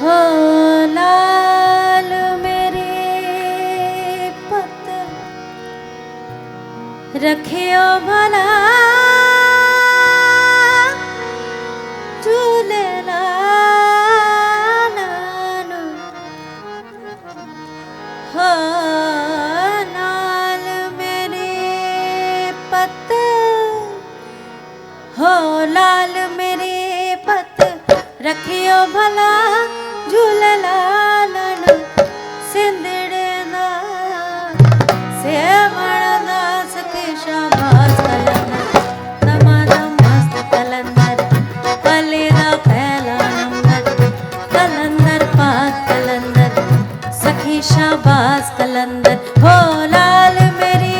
हो लाल मेरे पत रखियो भला झूले लाल हो लाल मेरे पत हो लाल मेरे पत रखियो भला झूले लालन सिंदड़े दा सेवण दास के शाबाश कलंदर दमादम मस्त कलंदर पले दा पहला नंबर कलंदर पाक कलंदर सखी शाबाश कलंदर हो लाल मेरी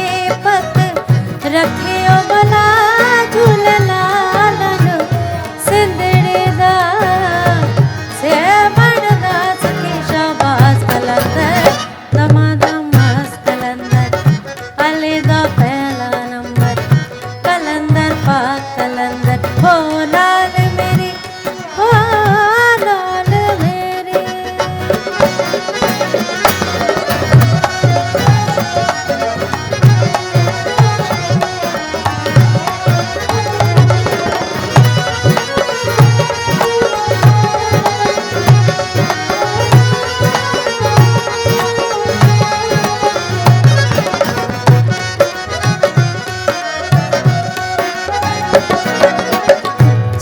पत रखियो भला झूले लालन सिंदड़े दा सेवण दास के शाबाश कलंदर दमादम मस्त कलंदर पले दा पहला नंबर कलंदर पाक कलंदर हो लाल मेरी हो लाल मेरी।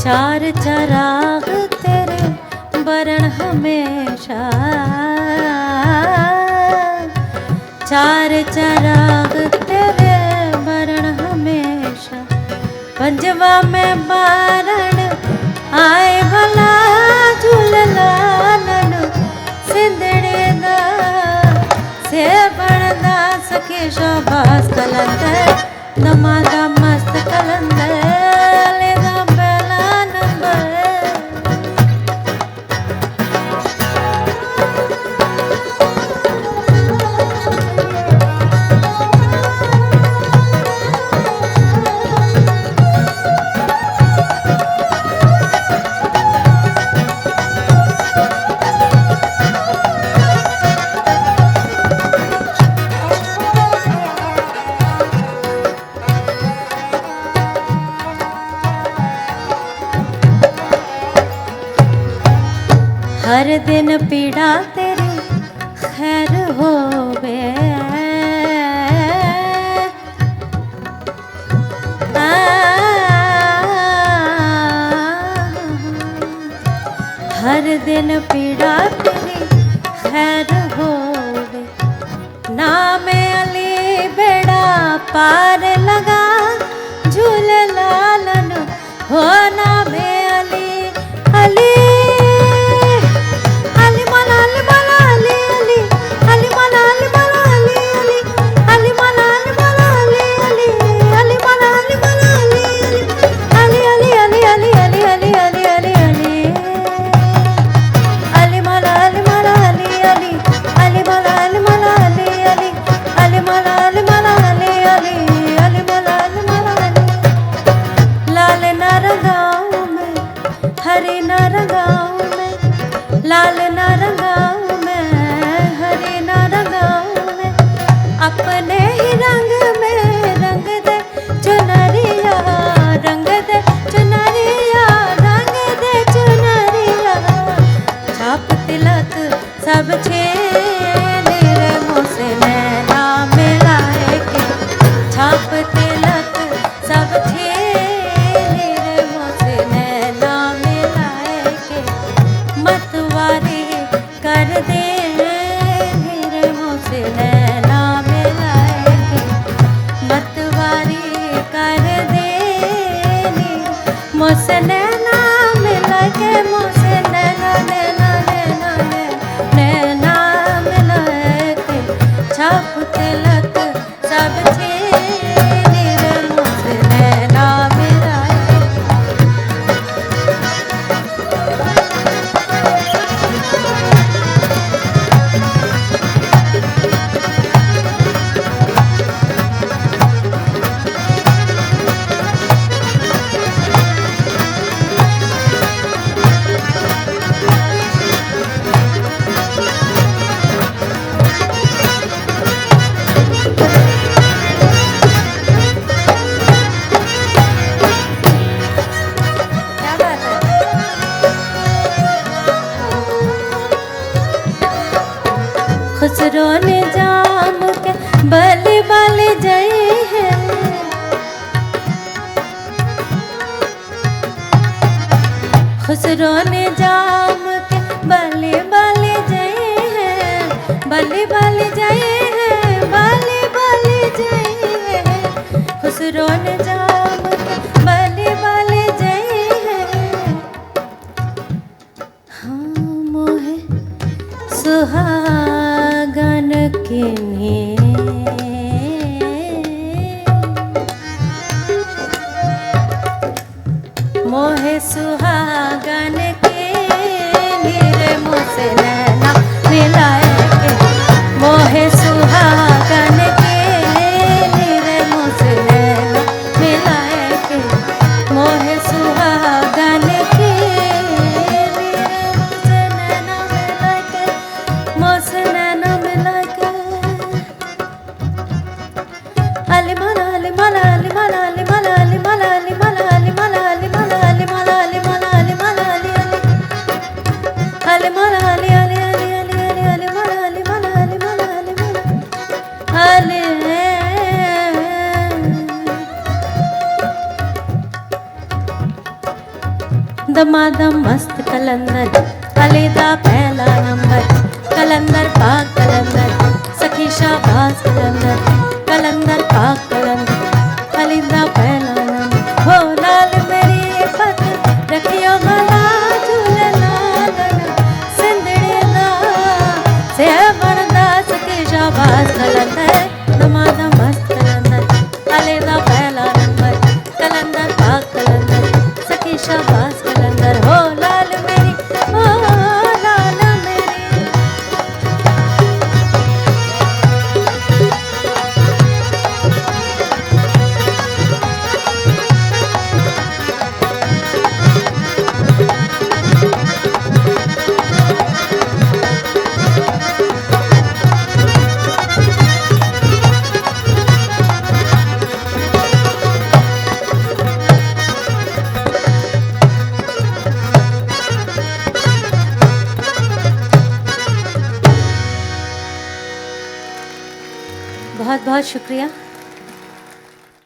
चार चराग तेरे बरन हमेशा चार चराग तेरे बरन हमेशा पंजवा में बारण आए भला झूल लालन सिंदड़े दा सेवण दास के शाबाश कलंदर दमादा मस्त कलंदर हर दिन पीड़ा तेरी खैर होवे हर दिन पीड़ा तेरी खैर होवे नाम अली बेड़ा पार लगा झूल लालन हो नाम अली अली हरे न रंगाऊं मैं लाल न रंगाऊं मैं हरे न रंगाऊं मैं अपने ही रंग में रंग दे चुनरिया रंग दे चुनरिया रंग दे चुनरिया छाप तिलक सब छेने रे मुझसे नैना मिलाए के छाप तिलक सब छेने रे मुझसे नैना मतवारी कर दे मेरे मुझसे नैना मिलाए मतवारी कर दे मुझसे नैना मिला के मुझसे नैना नैना नैना नैना मिला के छाप तिलक सब छेने रे मुझसे नैना मिलाए। लाल दमादम मस्त कलंदर अलीदा पहला नंबर कलंदर पाक कलंदर सखी शाबाश कलंदर कलंदर पाक कलंदर अलीदा पहला नंबर हो लाल मेरी पत रखियो गला झूले लाल सिंदड़ी दा से बनदा सखी शाबाश कलंदर दमादम मस्त कलंदर अलीदा पहला नंबर कलंदर पाक कलंदर सखी शाबाश कलंदर हो लाल मेरी हो लाल मेरी। बहुत बहुत शुक्रिया।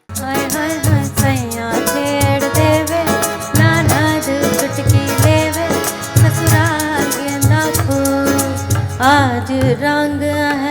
हाय हाय हाय सैया छेड़ देवे नानाद चुटकी लेवे ससुराल गेंदा फूल आज रंग है